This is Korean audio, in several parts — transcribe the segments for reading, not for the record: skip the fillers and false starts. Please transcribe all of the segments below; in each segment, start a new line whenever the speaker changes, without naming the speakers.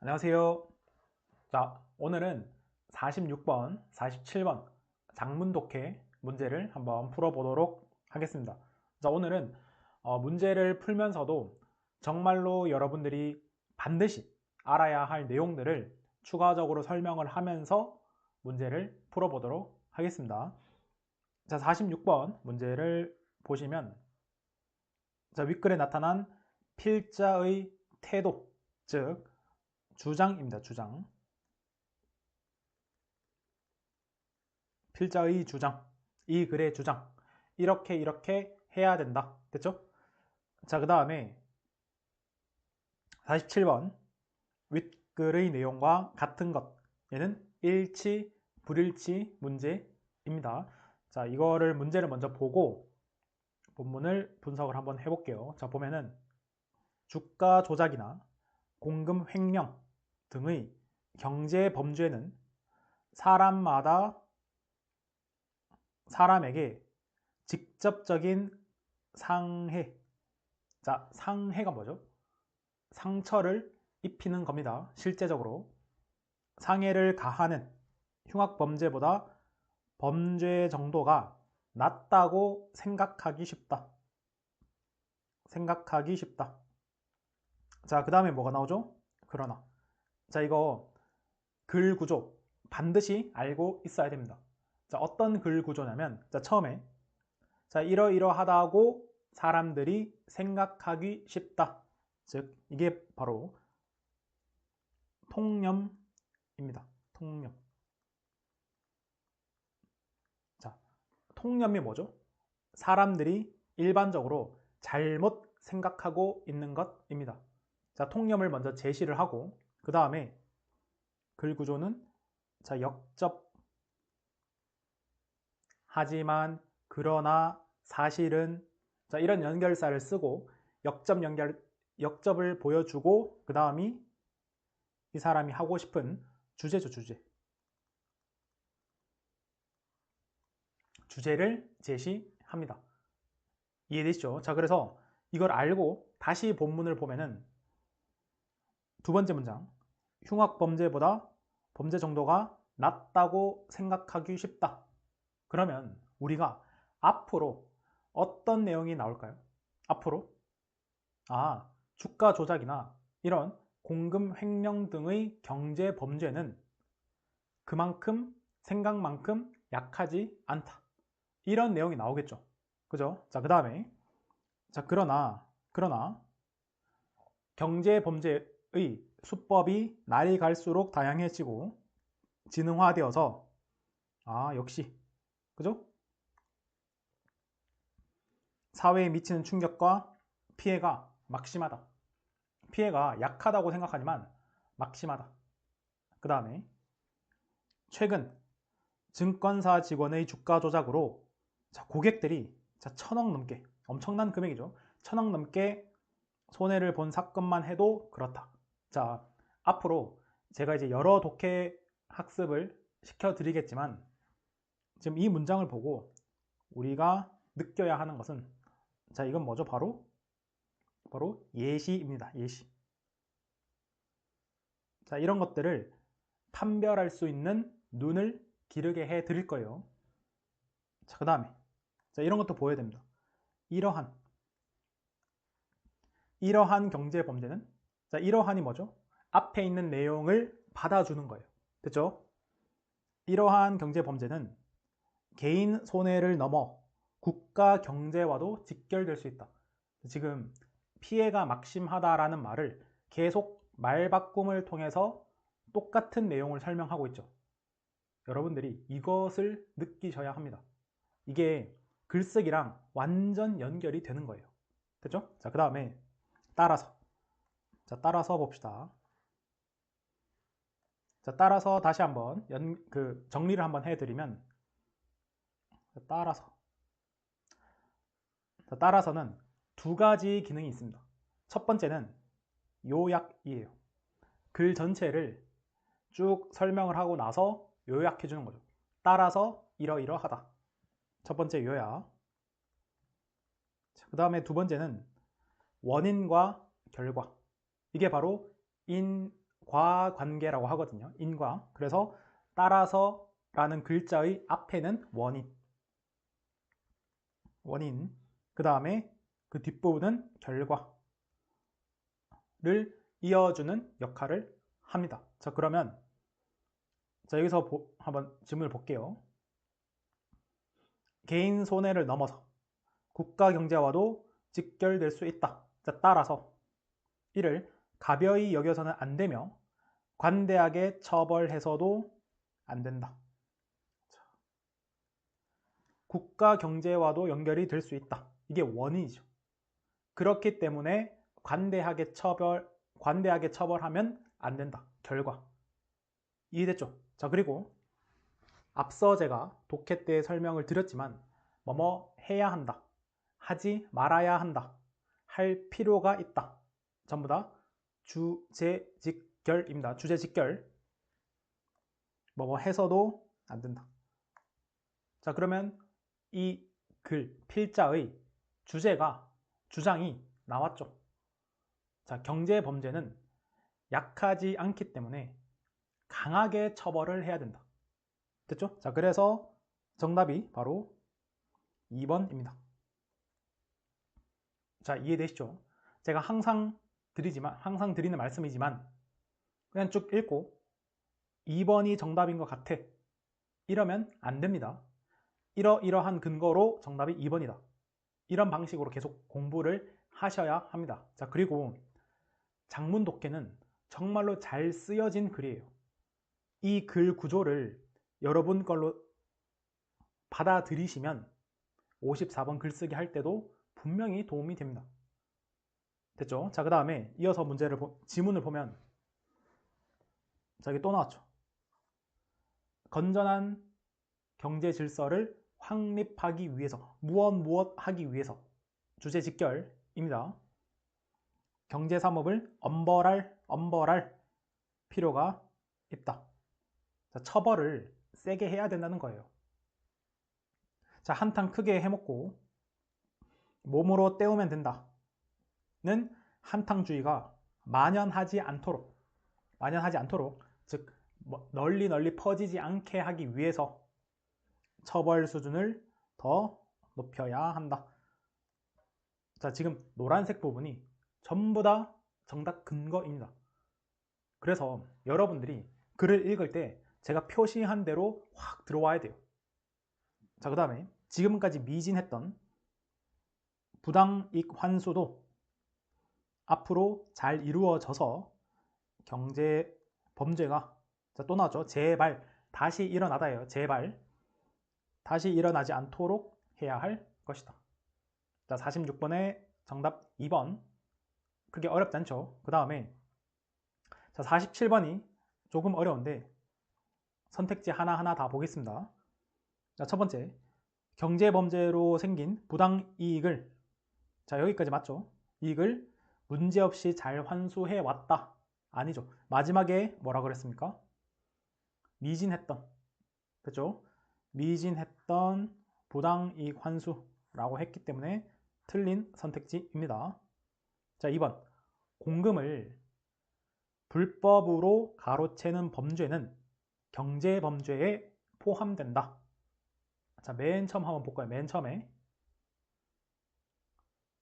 안녕하세요. 자, 오늘은 46번, 47번 작문 독해 문제를 한번 풀어보도록 하겠습니다. 자, 오늘은 문제를 풀면서도 정말로 여러분들이 반드시 알아야 할 내용들을 추가적으로 설명을 하면서 문제를 풀어보도록 하겠습니다. 자, 46번 문제를 보시면 자, 윗글에 나타난 필자의 태도, 즉 주장입니다. 주장. 필자의 주장, 이 글의 주장, 이렇게 해야 된다. 됐죠? 자, 그 다음에 47번 윗글의 내용과 같은 것, 얘는 일치, 불일치 문제입니다. 자, 이거를 문제를 먼저 보고 본문을 분석을 한번 해볼게요. 자, 보면은 주가 조작이나 공금 횡령 등의 경제 범죄는 사람마다 사람에게 직접적인 상해. 자, 상해가 뭐죠? 상처를 입히는 겁니다. 실제적으로 상해를 가하는 흉악범죄보다 범죄 정도가 낮다고 생각하기 쉽다. 생각하기 쉽다. 자, 그 다음에 뭐가 나오죠? 그러나. 자, 이거 글 구조 반드시 알고 있어야 됩니다. 자, 어떤 글 구조냐면, 자, 처음에 자, 이러이러하다고 사람들이 생각하기 쉽다. 즉, 이게 바로 통념입니다. 통념. 자, 통념이 뭐죠? 사람들이 일반적으로 잘못 생각하고 있는 것입니다. 자, 통념을 먼저 제시를 하고 그 다음에 글 구조는 자, 역접 하지만 그러나 사실은 자, 이런 연결사를 쓰고 역접을 보여주고 그 다음이 이 사람이 하고 싶은 주제죠, 주제. 주제를 제시합니다. 이해되시죠? 자, 그래서 이걸 알고 다시 본문을 보면은 두 번째 문장. 흉악범죄보다 범죄 정도가 낮다고 생각하기 쉽다. 그러면 우리가 앞으로 어떤 내용이 나올까요? 앞으로? 주가 조작이나 이런 공금 횡령 등의 경제 범죄는 그만큼 생각만큼 약하지 않다. 이런 내용이 나오겠죠. 그죠? 자, 그 다음에 자, 그러나 경제 범죄의 수법이 날이 갈수록 다양해지고 지능화되어서 역시 그죠? 사회에 미치는 충격과 피해가 막심하다. 피해가 약하다고 생각하지만 막심하다. 그 다음에 최근 증권사 직원의 주가 조작으로 고객들이 1,000억 넘게 엄청난 금액이죠. 1,000억 넘게 손해를 본 사건만 해도 그렇다. 자, 앞으로 제가 이제 여러 독해 학습을 시켜드리겠지만 지금 이 문장을 보고 우리가 느껴야 하는 것은 자, 이건 뭐죠? 바로 예시입니다. 예시. 자, 이런 것들을 판별할 수 있는 눈을 기르게 해 드릴 거예요. 자, 그 다음에 자, 이런 것도 보여야 됩니다. 이러한 경제 범죄는 자, 이러한이 뭐죠? 앞에 있는 내용을 받아주는 거예요. 됐죠? 이러한 경제 범죄는 개인 손해를 넘어 국가 경제와도 직결될 수 있다. 지금 피해가 막심하다라는 말을 계속 말바꿈을 통해서 똑같은 내용을 설명하고 있죠. 여러분들이 이것을 느끼셔야 합니다. 이게 글쓰기랑 완전 연결이 되는 거예요. 됐죠? 자, 그 다음에 따라서 봅시다. 자, 따라서 다시 한번 정리를 한번 해드리면 따라서는 두 가지 기능이 있습니다. 첫 번째는 요약이에요. 글 전체를 쭉 설명을 하고 나서 요약해 주는 거죠. 따라서 이러이러하다. 첫 번째 요약. 그 다음에 두 번째는 원인과 결과. 이게 바로 과관계라고 하거든요. 인과. 그래서 따라서 라는 글자의 앞에는 원인. 그 다음에 그 뒷부분은 결과를 이어주는 역할을 합니다. 자, 그러면 자, 여기서 한번 질문을 볼게요. 개인 손해를 넘어서 국가 경제와도 직결될 수 있다. 자, 따라서 이를 가벼이 여겨서는 안 되며 관대하게 처벌해서도 안 된다. 자, 국가 경제와도 연결이 될 수 있다. 이게 원인이죠. 그렇기 때문에 관대하게 처벌하면 안 된다. 결과. 이해됐죠? 자, 그리고 앞서 제가 독해 때 설명을 드렸지만 뭐뭐 해야 한다. 하지 말아야 한다. 할 필요가 있다. 전부 다 주제직결입니다. 주제직결. 뭐뭐 해서도 안 된다. 자, 그러면 이 글, 필자의 주장이 나왔죠. 자, 경제범죄는 약하지 않기 때문에 강하게 처벌을 해야 된다. 됐죠? 자, 그래서 정답이 바로 2번입니다. 자, 이해되시죠? 제가 항상 드리는 말씀이지만 그냥 쭉 읽고 2번이 정답인 것 같아. 이러면 안 됩니다. 이러한 근거로 정답이 2번이다. 이런 방식으로 계속 공부를 하셔야 합니다. 자, 그리고 장문 독해는 정말로 잘 쓰여진 글이에요. 이 글 구조를 여러분 걸로 받아들이시면 54번 글쓰기 할 때도 분명히 도움이 됩니다. 됐죠? 자, 그 다음에 이어서 지문을 보면 자, 여기 또 나왔죠. 건전한 경제 질서를 확립하기 위해서 무엇 하기 위해서 주제 직결입니다. 경제 사업을 엄벌할 필요가 있다. 자, 처벌을 세게 해야 된다는 거예요. 자, 한탕 크게 해먹고 몸으로 때우면 된다는 한탕주의가 만연하지 않도록 즉 널리 퍼지지 않게 하기 위해서 처벌 수준을 더 높여야 한다. 자, 지금 노란색 부분이 전부 다 정답 근거입니다. 그래서 여러분들이 글을 읽을 때 제가 표시한 대로 확 들어와야 돼요. 자, 그 다음에 지금까지 미진했던 부당이익 환수도 앞으로 잘 이루어져서 경제 범죄가 또 나왔죠. 제발 다시 일어나다예요. 제발 다시 일어나지 않도록 해야 할 것이다. 자, 46번의 정답 2번. 그게 어렵지 않죠. 그 다음에 자, 47번이 조금 어려운데 선택지 하나하나 다 보겠습니다. 자, 첫 번째, 경제범죄로 생긴 부당이익을, 자, 여기까지 맞죠? 이익을 문제없이 잘 환수해 왔다. 아니죠. 마지막에 뭐라 그랬습니까? 미진했던, 그렇죠? 미진했던 부당이익 환수라고 했기 때문에 틀린 선택지입니다. 자, 2번, 공금을 불법으로 가로채는 범죄는 경제범죄에 포함된다. 자, 맨 처음 한번 볼까요? 맨 처음에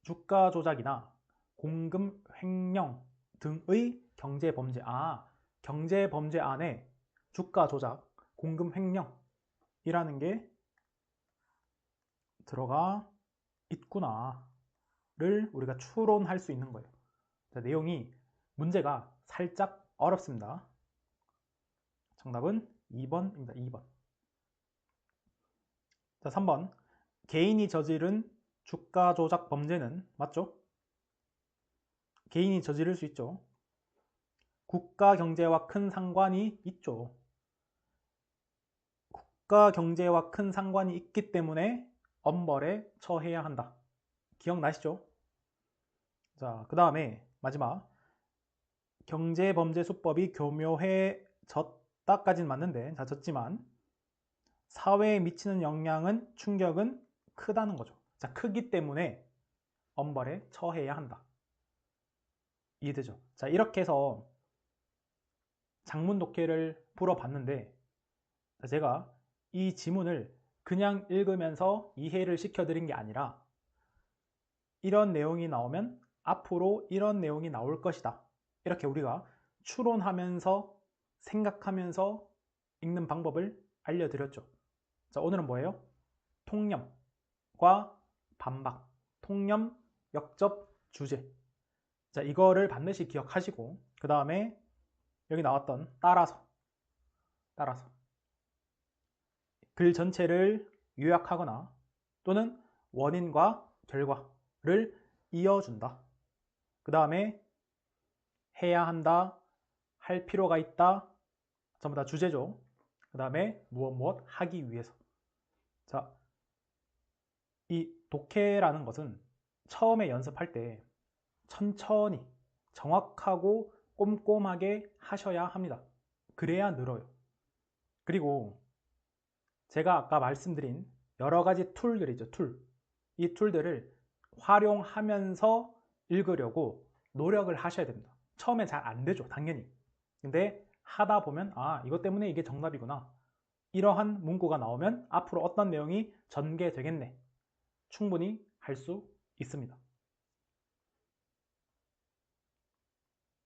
주가 조작이나 공금 횡령 등의 경제범죄. 경제범죄 안에 주가 조작, 공금 횡령이라는 게 들어가 있구나를 우리가 추론할 수 있는 거예요. 자, 내용이 문제가 살짝 어렵습니다. 정답은 2번입니다. 2번. 자, 3번. 개인이 저지른 주가 조작 범죄는 맞죠? 개인이 저지를 수 있죠. 국가 경제와 큰 상관이 있죠. 국가 경제와 큰 상관이 있기 때문에 엄벌에 처해야 한다. 기억나시죠? 자, 그 다음에 마지막. 경제범죄 수법이 교묘해졌다까지는 맞는데, 자, 졌지만 사회에 미치는 영향은, 충격은 크다는 거죠. 자, 크기 때문에 엄벌에 처해야 한다. 이해되죠? 자, 이렇게 해서 장문 독해를 풀어봤는데 제가 이 지문을 그냥 읽으면서 이해를 시켜드린 게 아니라 이런 내용이 나오면 앞으로 이런 내용이 나올 것이다. 이렇게 우리가 추론하면서 생각하면서 읽는 방법을 알려드렸죠. 자, 오늘은 뭐예요? 통념과 반박, 통념, 역접, 주제. 자, 이거를 반드시 기억하시고 그 다음에 여기 나왔던 따라서 글 전체를 요약하거나 또는 원인과 결과를 이어준다. 그 다음에 해야 한다, 할 필요가 있다, 전부 다 주제죠. 그 다음에 무엇 하기 위해서. 자, 이 독해라는 것은 처음에 연습할 때 천천히 정확하고 꼼꼼하게 하셔야 합니다. 그래야 늘어요. 그리고 제가 아까 말씀드린 여러 가지 툴들이죠. 이 툴들을 활용하면서 읽으려고 노력을 하셔야 됩니다. 처음에 잘 안 되죠, 당연히. 근데 하다 보면 이것 때문에 이게 정답이구나. 이러한 문구가 나오면 앞으로 어떤 내용이 전개되겠네. 충분히 할 수 있습니다.